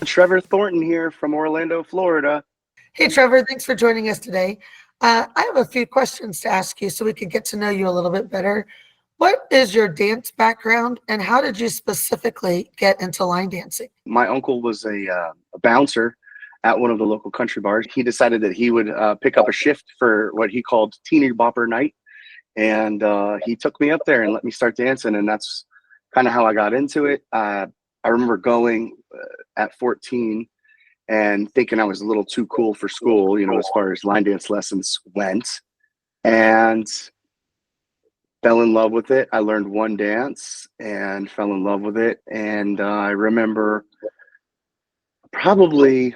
Trevor Thornton here from Orlando, Florida. Hey, Trevor, thanks for joining us today. I have a few questions to ask you so we could get to know you a little bit better. What is your dance background and how did you specifically get into line dancing? My uncle was a bouncer at one of the local country bars. He decided that he would pick up a shift for what he called Teeny Bopper Night. And he took me up there and let me start dancing. And that's kind of how I got into it. I remember going at 14 and thinking I was a little too cool for school, as far as line dance lessons went, and fell in love with it. I learned one dance and fell in love with it. And I remember probably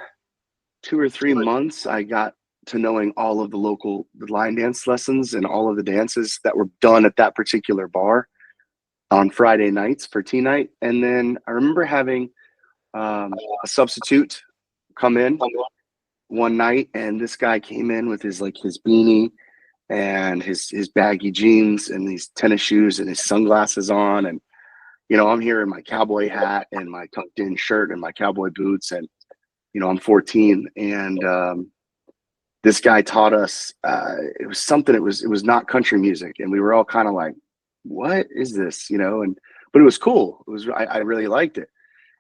2 or 3 months, I got to knowing all of the local line dance lessons and all of the dances that were done at that particular bar on Friday nights for tea night. And then I remember having a substitute come in one night, and this guy came in with his beanie and his baggy jeans and these tennis shoes and his sunglasses on, and I'm here in my cowboy hat and my tucked in shirt and my cowboy boots, and I'm 14, and this guy taught us it was something, it was not country music, and we were all kind of like, what is this, and but it was cool. I really liked it.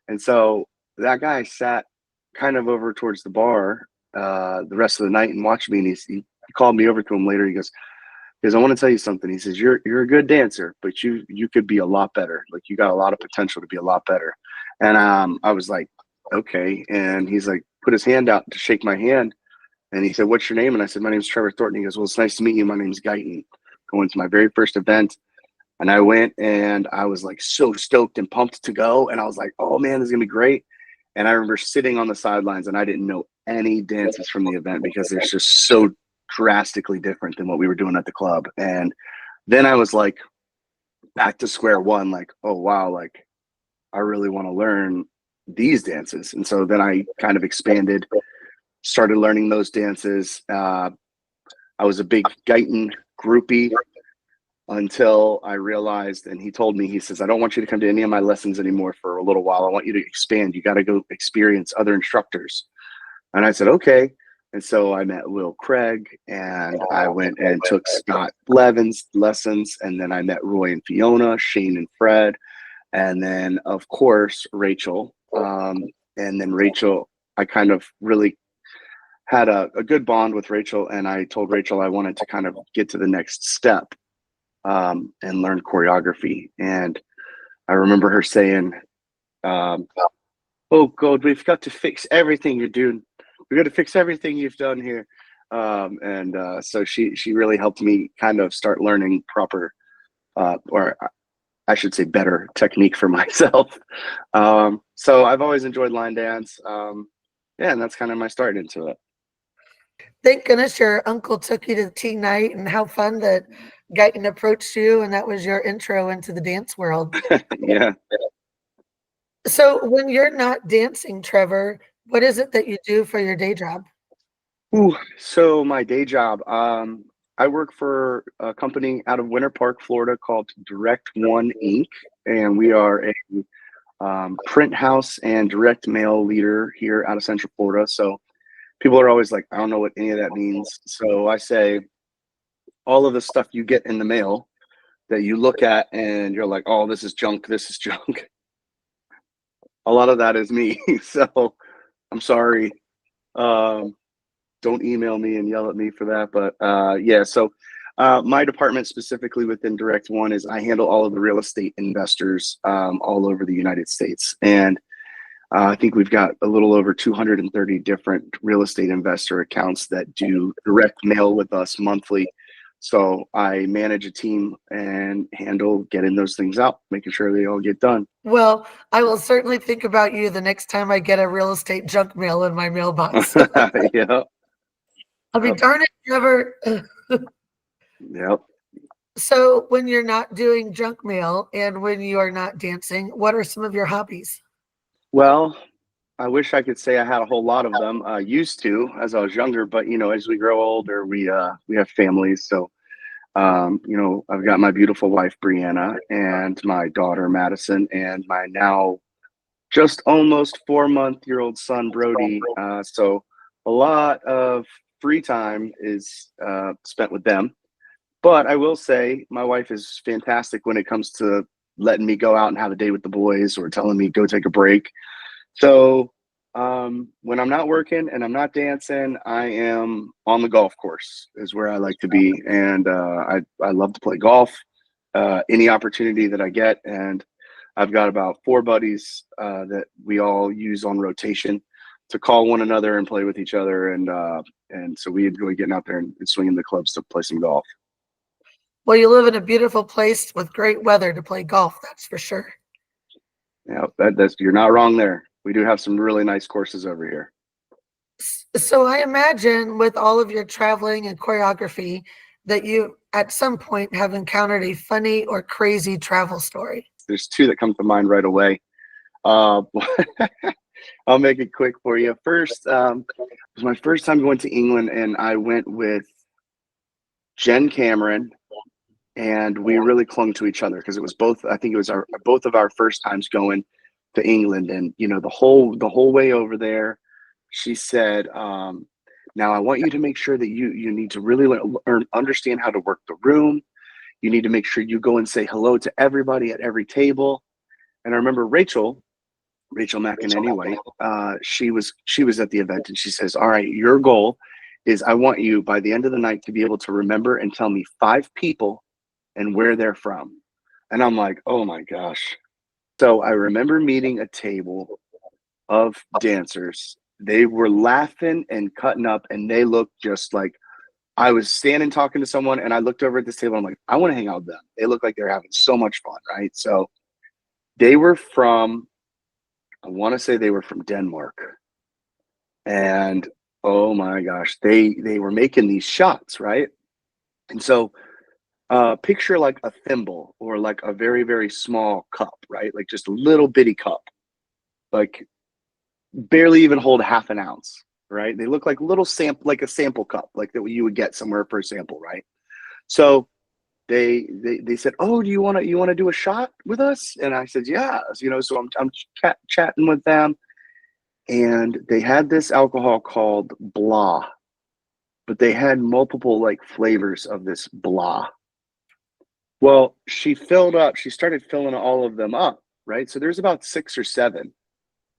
And so that guy sat kind of over towards the bar the rest of the night and watched me, and he called me over to him later. He goes, I want to tell you something. He says, you're a good dancer, but you could be a lot better. Like, you got a lot of potential to be a lot better. And I was like, okay. And he's like, put his hand out to shake my hand, and he said, what's your name? And I said, my name's Trevor Thornton. He goes, well, it's nice to meet you. My name's Guyton. Going to my very first event. And I went, and I was like so stoked and pumped to go. And I was like, oh man, this is gonna be great. And I remember sitting on the sidelines, and I didn't know any dances from the event because they're just so drastically different than what we were doing at the club. And then I was like back to square one, like, oh wow, like I really want to learn these dances. And so then I kind of expanded, started learning those dances. I was a big Guyton groupie until I realized, and he told me, he says, I don't want you to come to any of my lessons anymore for a little while. I want you to expand. You got to go experience other instructors. And I said, okay. And so I met Will Craig, and I went and took Scott Levin's lessons. And then I met Roy and Fiona, Shane and Fred. And then, of course, Rachel. And then Rachel, I kind of really had a good bond with Rachel. And I told Rachel I wanted to kind of get to the next step and learn choreography. And I remember her saying, oh God, we've got to fix everything you're doing. We've got to fix everything you've done here. So she really helped me kind of start learning proper, or I should say better technique for myself. So I've always enjoyed line dance. Yeah, and that's kind of my start into it. Thank goodness your uncle took you to the tea night, and how fun that Guyton approached you and that was your intro into the dance world. Yeah. So when you're not dancing, Trevor, what is it that you do for your day job? Ooh, so my day job, I work for a company out of Winter Park, Florida called Direct One Inc. And we are a print house and direct mail leader here out of Central Florida. So people are always like, I don't know what any of that means. So I say, all of the stuff you get in the mail that you look at and you're like, oh, this is junk, this is junk. A lot of that is me. So I'm sorry. Don't email me and yell at me for that. But yeah, so my department specifically within Direct One is I handle all of the real estate investors all over the United States. And I think we've got a little over 230 different real estate investor accounts that do direct mail with us monthly. So I manage a team and handle getting those things out, making sure they all get done. Well, I will certainly think about you the next time I get a real estate junk mail in my mailbox. Yeah. I'll be darn it, Trevor. Yep. So when you're not doing junk mail and when you are not dancing, what are some of your hobbies? Well, I wish I could say I had a whole lot of them. Used to as I was younger, but as we grow older, we have families. So I've got my beautiful wife Brianna and my daughter Madison and my now just almost 4-month-old son, Brody. So a lot of free time is spent with them. But I will say my wife is fantastic when it comes to letting me go out and have a day with the boys or telling me go take a break. So when I'm not working and I'm not dancing, I am on the golf course is where I like to be. And I love to play golf any opportunity that I get. And I've got about 4 buddies that we all use on rotation to call one another and play with each other. And so we enjoy getting out there and swinging the clubs to play some golf. Well, you live in a beautiful place with great weather to play golf, that's for sure. Yeah, that's you're not wrong there. We do have some really nice courses over here. So I imagine with all of your traveling and choreography that you at some point have encountered a funny or crazy travel story. There's 2 that come to mind right away. Uh, I'll make it quick for you. First, it was my first time going to England, and I went with Jen Cameron, and we really clung to each other because it was both. I think it was both of our first times going to England, and the whole way over there, she said, "Now I want you to make sure that you need to really understand how to work the room. You need to make sure you go and say hello to everybody at every table." And I remember Rachel McEnany, she was at the event, and she says, "All right, your goal is I want you by the end of the night to be able to remember and tell me 5 people and where they're from." And I'm like, oh my gosh. So I remember meeting a table of dancers. They were laughing and cutting up, and they looked just like I was standing talking to someone, and I looked over at this table. I'm like, I want to hang out with them. They look like they're having so much fun, right? So they were from, I want to say they were from Denmark. And oh my gosh, they were making these shots, right? And so picture like a thimble or like a very, very small cup, right? Like just a little bitty cup, like barely even hold half an ounce, right? They look like little like a sample cup, like that you would get somewhere for a sample, right? So they said, "Oh, do you want to do a shot with us?" And I said, "Yeah." So I'm chatting with them, and they had this alcohol called blah, but they had multiple like flavors of this blah. Well, she started filling all of them up, right? So there's about 6 or 7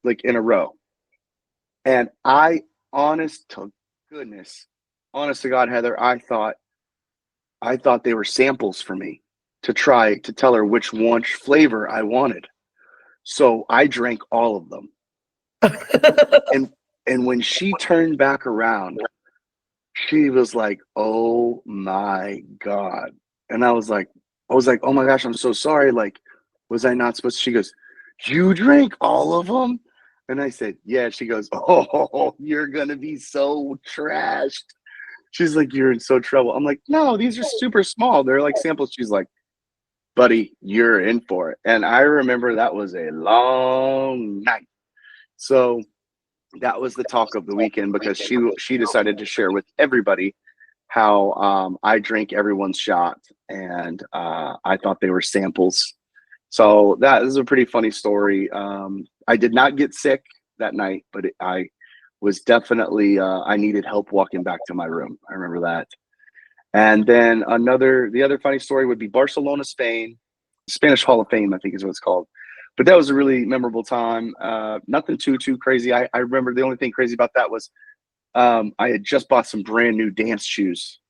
like in a row. And honest to goodness, honest to God, Heather, I thought they were samples for me to try to tell her which flavor I wanted. So I drank all of them. And when she turned back around, she was like, "Oh my God." And I was like, "Oh my gosh, I'm so sorry. Like, was I not supposed to?" She goes, "You drank all of them?" And I said, "Yeah." She goes, "Oh, you're gonna be so trashed." She's like, "You're in so trouble." I'm like, "No, these are super small. They're like samples." She's like, "Buddy, you're in for it." And I remember that was a long night. So that was the talk of the weekend because she decided to share with everybody how I drank everyone's shot, and I thought they were samples. So that is a pretty funny story. I did not get sick that night, but I was definitely I needed help walking back to my room. I remember that. And then the other funny story would be Barcelona, Spain, Spanish Hall of Fame, I think is what it's called. But that was a really memorable time. Nothing too crazy. I remember the only thing crazy about that was I had just bought some brand new dance shoes,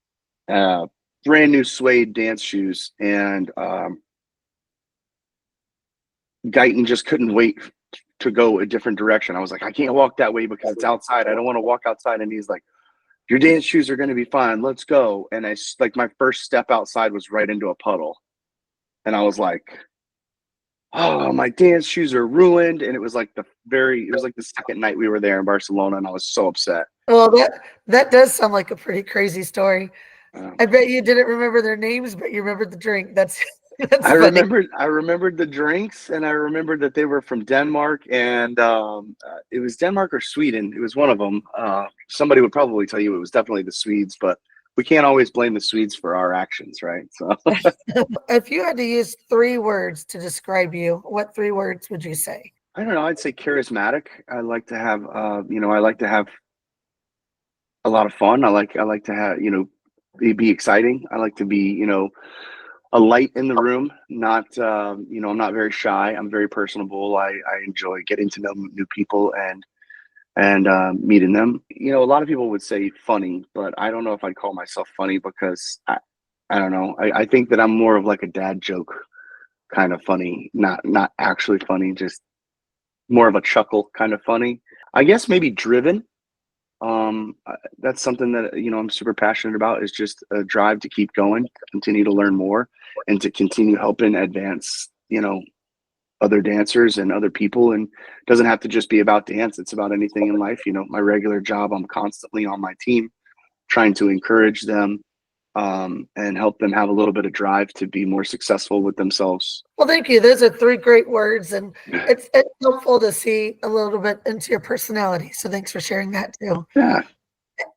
brand new suede dance shoes, and Guyton just couldn't wait to go a different direction. I was like, "I can't walk that way because it's outside. I don't want to walk outside." And he's like, "Your dance shoes are going to be fine. Let's go." And my first step outside was right into a puddle. And I was like, "Oh, my dance shoes are ruined." And it was like the second night we were there in Barcelona, and I was so upset. Well, that does sound like a pretty crazy story. Um, I bet you didn't remember their names, but you remembered the drink. That's I funny. remembered the drinks, and I remembered that they were from Denmark, and it was Denmark or Sweden. It was one of them. Somebody would probably tell you it was definitely the Swedes, but we can't always blame the Swedes for our actions, right? So If you had to use 3 words to describe you, what 3 words would you say? I don't know. I'd say charismatic. I like to have, I like to have a lot of fun. I like to have, be exciting. I like to be, a light in the room. Not, I'm not very shy. I'm very personable. I enjoy getting to know new people and meeting them. A lot of people would say funny, but I don't know if I'd call myself funny because I don't know. I think that I'm more of like a dad joke kind of funny, not actually funny, just more of a chuckle kind of funny. I guess maybe driven. That's something that I'm super passionate about is just a drive to keep going, continue to learn more, and to continue helping advance other dancers and other people. And it doesn't have to just be about dance. It's about anything in life. My regular job, I'm constantly on my team trying to encourage them and help them have a little bit of drive to be more successful with themselves. Well, thank you. Those are three great words, and it's helpful to see a little bit into your personality. So thanks for sharing that too. Yeah.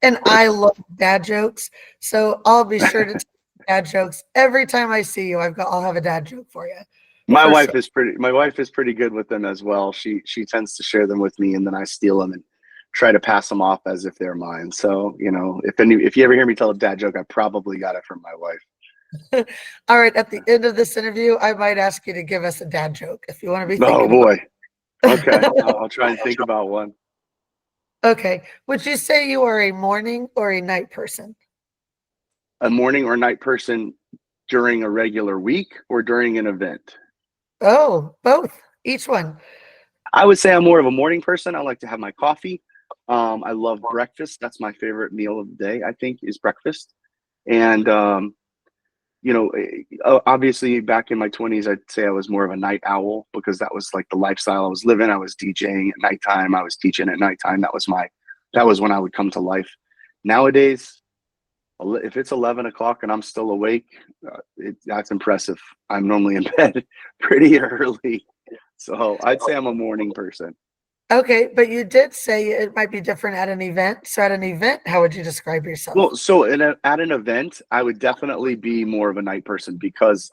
And I love dad jokes, so I'll be sure to tell dad jokes every time I see you. I'll have a dad joke for you. For sure. My wife is pretty good with them as well. She tends to share them with me, and then I steal them and try to pass them off as if they're mine. So, if you ever hear me tell a dad joke, I probably got it from my wife. All right, at the end of this interview, I might ask you to give us a dad joke if you want to be Oh thinking boy. about Okay. it. I'll try and think about one. Okay. Would you say you are a morning or a night person? A morning or night person during a regular week or during an event? Oh, both. Each one. I would say I'm more of a morning person. I like to have my coffee. I love breakfast. That's my favorite meal of the day, I think, is breakfast. And obviously back in my 20s, I'd say I was more of a night owl because that was like the lifestyle I was living. I was DJing at nighttime. I was teaching at nighttime. That was when I would come to life. Nowadays, if it's 11 o'clock and I'm still awake, that's impressive. I'm normally in bed pretty early. So I'd say I'm a morning person. Okay, but you did say it might be different at an event. So at an event, how would you describe yourself? Well, so at an event, I would definitely be more of a night person because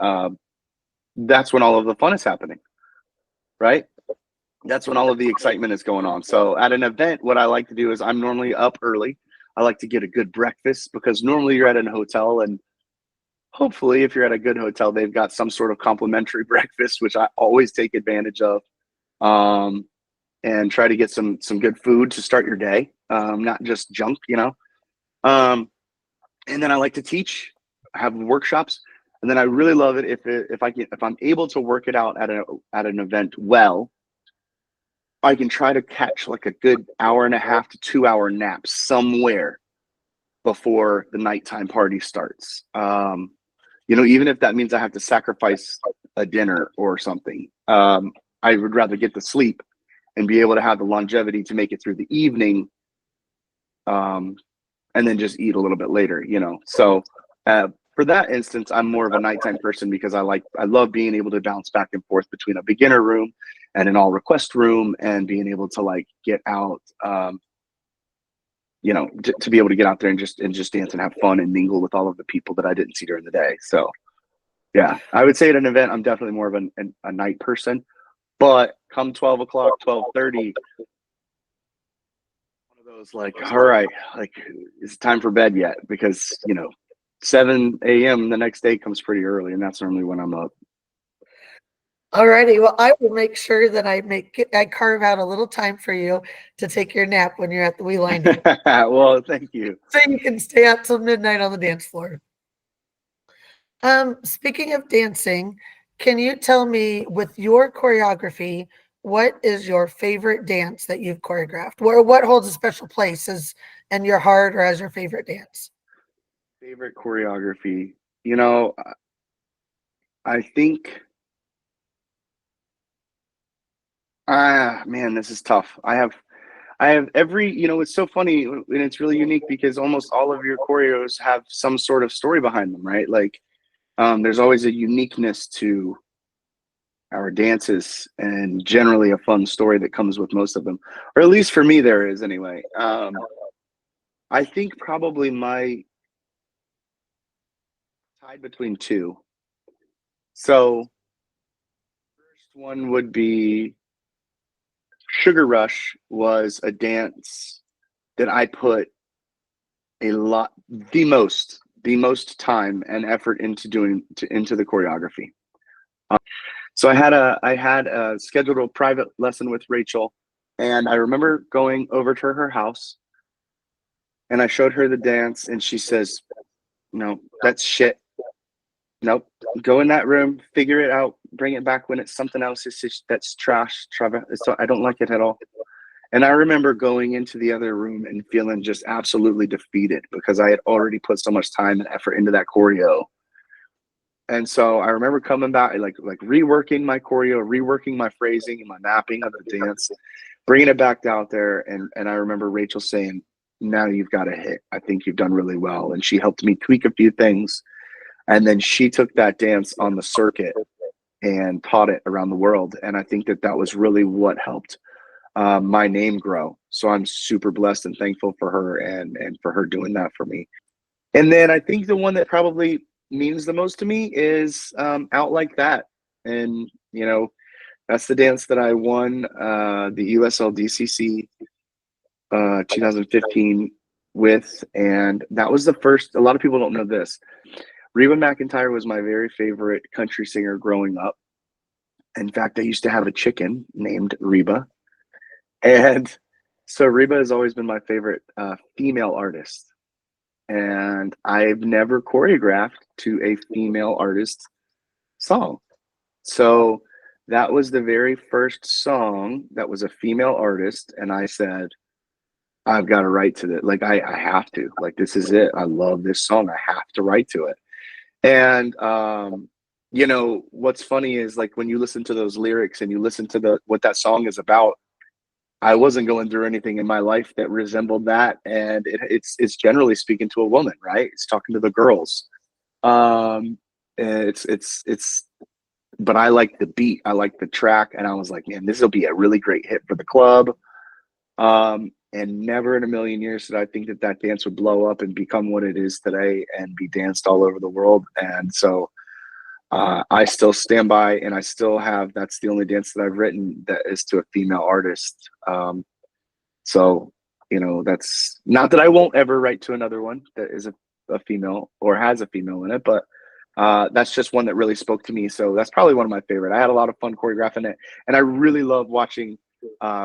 uh, that's when all of the fun is happening, right? That's when all of the excitement is going on. So at an event, what I like to do is I'm normally up early. I like to get a good breakfast because normally you're at a hotel and hopefully if you're at a good hotel, they've got some sort of complimentary breakfast, which I always take advantage of. Um, and try to get some good food to start your day, not just junk. Um, and then I like to teach, have workshops, and then I really love it if I'm able to work it out at an event well. I can try to catch like a good hour and a half to 2 hour nap somewhere before the nighttime party starts. Even if that means I have to sacrifice a dinner or something, I would rather get the sleep and be able to have the longevity to make it through the evening, um, and then just eat a little bit later. So for that instance, I'm more of a nighttime person because I love being able to bounce back and forth between a beginner room and an all request room and being able to like get out, to be able to get out there and just dance and have fun and mingle with all of the people that I didn't see during the day. So yeah, I would say at an event, I'm definitely more of a night person. But come 12 o'clock, 12:30, one of those like, all right, like it's time for bed yet? Because 7 a.m. the next day comes pretty early, and that's normally when I'm up. Alrighty. Well, I will make sure that I carve out a little time for you to take your nap when you're at the Wee Line Dance, Well, thank you. so you can stay out till midnight on the dance floor. Speaking of dancing, can you tell me with your choreography, what is your favorite dance that you've choreographed? What holds a special place as in your heart or as your favorite dance? Favorite choreography. I think, man, this is tough. I have every, it's so funny and it's really unique because almost all of your choreos have some sort of story behind them, right? Like, there's always a uniqueness to our dances and generally a fun story that comes with most of them, or at least for me, there is anyway. I think probably my tied between two. So, first one would be Sugar Rush was a dance that I put a lot, the most time and effort into into the choreography. So I had a scheduled a private lesson with Rachel, and I remember going over to her house, and I showed her the dance, and she says, "No, that's shit. Nope. Go in that room, figure it out, bring it back when it's something else. That's trash, Trevor. I don't like it at all." And I remember going into the other room and feeling just absolutely defeated because I had already put so much time and effort into that choreo. And so I remember coming back, like reworking my choreo, reworking my phrasing and my mapping of the dance, bringing it back out there. And I remember Rachel saying, "Now you've got a hit. I think you've done really well." And she helped me tweak a few things. And then she took that dance on the circuit and taught it around the world. And I think that that was really what helped my name grow. So I'm super blessed and thankful for her and for her doing that for me. And then I think the one that probably means the most to me is Out Like That. And, that's the dance that I won the USL DCC 2015 with. And that was the first, a lot of people don't know this. Reba McEntire was my very favorite country singer growing up. In fact, I used to have a chicken named Reba. And so Reba has always been my favorite female artist. And I've never choreographed to a female artist song. So that was the very first song that was a female artist. And I said, I've got to write to it. Like, I have to. Like, this is it. I love this song. I have to write to it. And, what's funny is, like, when you listen to those lyrics and you listen to what that song is about, I wasn't going through anything in my life that resembled that, and it's generally speaking to a woman, right? It's talking to the girls. It's. But I like the beat, I like the track, and I was like, man, this will be a really great hit for the club. And never in a million years did I think that that dance would blow up and become what it is today and be danced all over the world. And so I still stand by, and I still have, that's the only dance that I've written that is to a female artist. So, that's not that I won't ever write to another one that is a female or has a female in it, but that's just one that really spoke to me. So that's probably one of my favorite. I had a lot of fun choreographing it, and I really love watching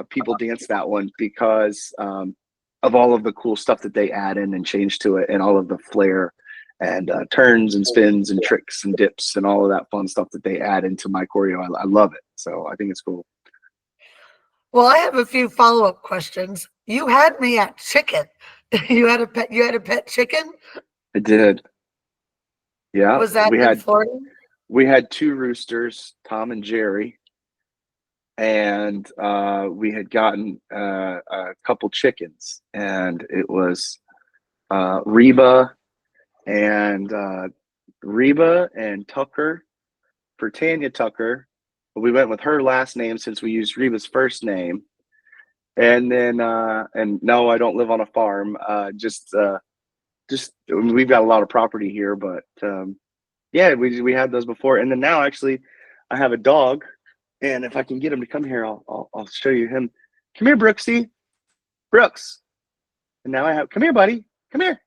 people dance that one because of all of the cool stuff that they add in and change to it, and all of the flair and turns and spins and tricks and dips and all of that fun stuff that they add into my choreo. I love it. So I think it's cool. Well, I have a few follow-up questions. You had me at chicken. You had a pet. You had a pet chicken. I did. Yeah, Was that in Florida? we had two roosters, Tom and Jerry, and we had gotten a couple chickens, and it was Reba and Tucker for Tanya Tucker. We went with her last name since we used Reba's first name. And then and no, I don't live on a farm. Just we've got a lot of property here, but yeah, we had those before. And then now actually I have a dog, and if I can get him to come here, I'll show you him. Come here, Brooksy. Brooks. And now I have, come here, buddy. Come here.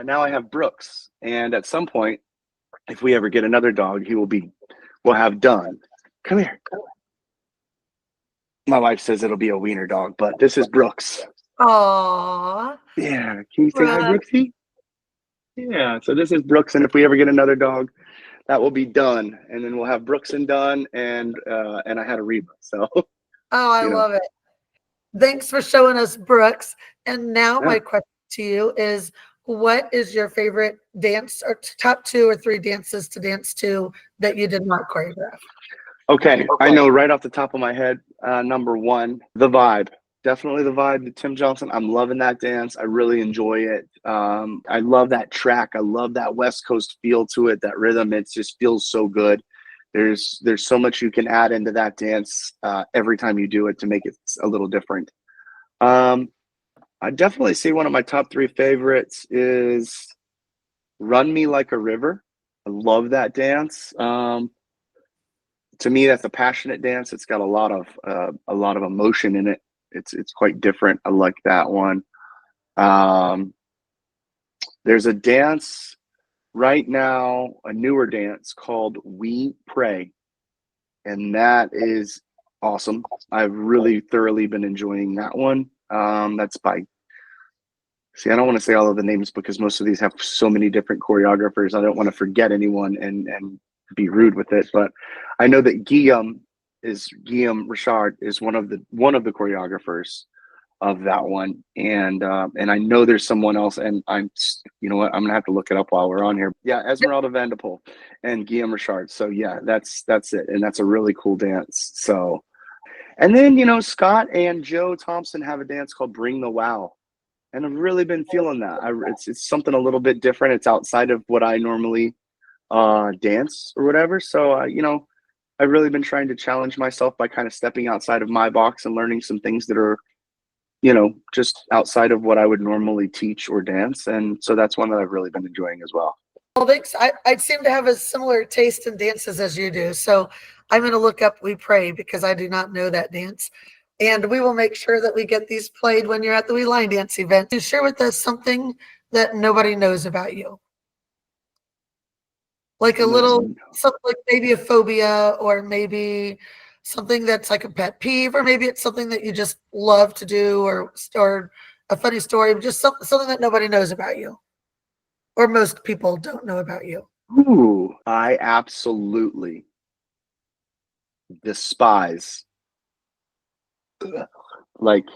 Now I have Brooks, and at some point, if we ever get another dog, we'll have Dunn. Come here. My wife says it'll be a wiener dog, but this is Brooks. Aww. Yeah. Can you say hi, Brooksy? Yeah. So this is Brooks, and if we ever get another dog, that will be Dunn, and then we'll have Brooks and Dunn, and I had a Reba. So. Oh, I love it. Thanks for showing us Brooks. And now my question to you is, what is your favorite dance, or top 2 or 3 dances to dance to that you did not choreograph? Okay, I know right off the top of my head, number 1, The Vibe. Definitely The Vibe, the Tim Johnson. I'm loving that dance. I really enjoy it. I love that track. I love that West Coast feel to it, that rhythm. It just feels so good. There's so much you can add into that dance every time you do it to make it a little different. I definitely say one of my top 3 favorites is Run Me Like a River. I love that dance. to me, that's a passionate dance. It's got a lot of emotion in it. It's quite different. I like that one. Um, there's a dance right now, a newer dance called We Pray, and that is awesome. I've really thoroughly been enjoying that one. That's by See, I don't want to say all of the names because most of these have so many different choreographers. I don't want to forget anyone and be rude with it, but I know that Guillaume Richard is one of the choreographers of that one, and I know there's someone else, and you know what, I'm gonna have to look it up while we're on here. Yeah, Esmeralda Vanderpool and Guillaume Richard. So yeah, that's it, and that's a really cool dance. So, and then Scott and Joe Thompson have a dance called Bring the Wow, and I've really been feeling that. It's something a little bit different. It's outside of what I normally dance or whatever. So I've really been trying to challenge myself by kind of stepping outside of my box and learning some things that are just outside of what I would normally teach or dance. And so that's one that I've really been enjoying as well. Well, thanks. I seem to have a similar taste in dances as you do. So I'm going to look up We Pray because I do not know that dance. And we will make sure that we get these played when you're at the We Line Dance event. You share with us something that nobody knows about you. Like a little, something like maybe a phobia, or maybe something that's like a pet peeve, or maybe it's something that you just love to do, or a funny story, just something that nobody knows about you, or most people don't know about you. Ooh, I absolutely despise, like,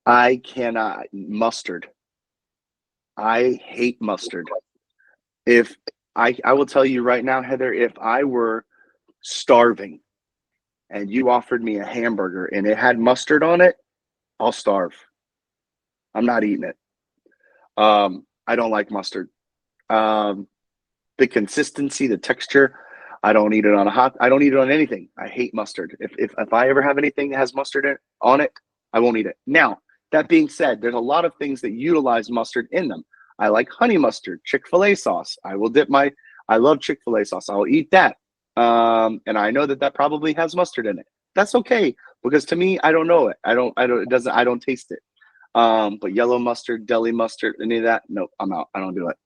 I cannot mustard. I hate mustard. If I will tell you right now, Heather, if I were starving and you offered me a hamburger and it had mustard on it, I'll starve. I'm not eating it. I don't like mustard. The consistency, the texture, I don't eat it I don't eat it on anything. I hate mustard. If I ever have anything that has mustard on it, I won't eat it. Now, that being said, there's a lot of things that utilize mustard in them. I like honey mustard, Chick-fil-A sauce. I love Chick-fil-A sauce. I'll eat that. And I know that probably has mustard in it. That's okay, because to me, I don't know it. I don't taste it. But yellow mustard, deli mustard, any of that, nope, I'm out. I don't do it.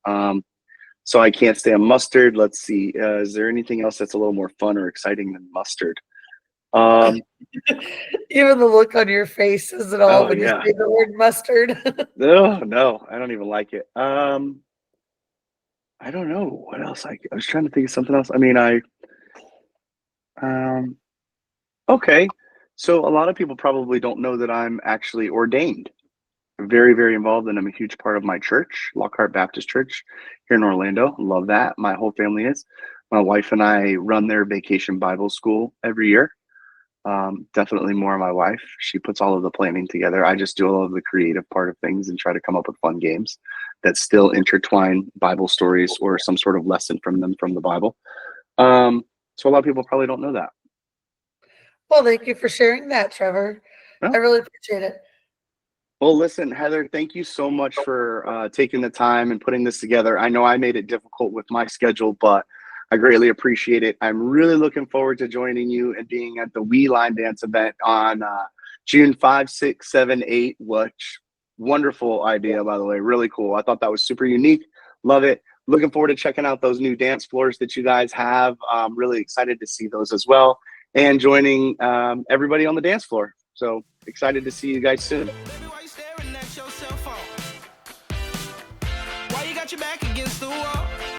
So I can't stand mustard. Let's see. Is there anything else that's a little more fun or exciting than mustard? Even the look on your face says it all when you yeah. say the word mustard. No, I don't even like it. I don't know what else. I was trying to think of something else. I mean, okay. So a lot of people probably don't know that I'm actually ordained. Very, very involved, and I'm a huge part of my church, Lockhart Baptist Church here in Orlando. Love that. My whole family is. My wife and I run their vacation Bible school every year. Definitely more my wife. She puts all of the planning together. I just do all of the creative part of things and try to come up with fun games that still intertwine Bible stories or some sort of lesson from the Bible. So a lot of people probably don't know that. Well, thank you for sharing that, Trevor. Yeah. I really appreciate it. Well, listen, Heather, thank you so much for taking the time and putting this together. I know I made it difficult with my schedule, but I greatly appreciate it. I'm really looking forward to joining you and being at the We Line Dance event on June 5, 6, 7, 8, which wonderful idea, by the way. Really cool. I thought that was super unique. Love it. Looking forward to checking out those new dance floors that you guys have. I'm really excited to see those as well, and joining everybody on the dance floor. So excited to see you guys soon. Why you got your back against the wall?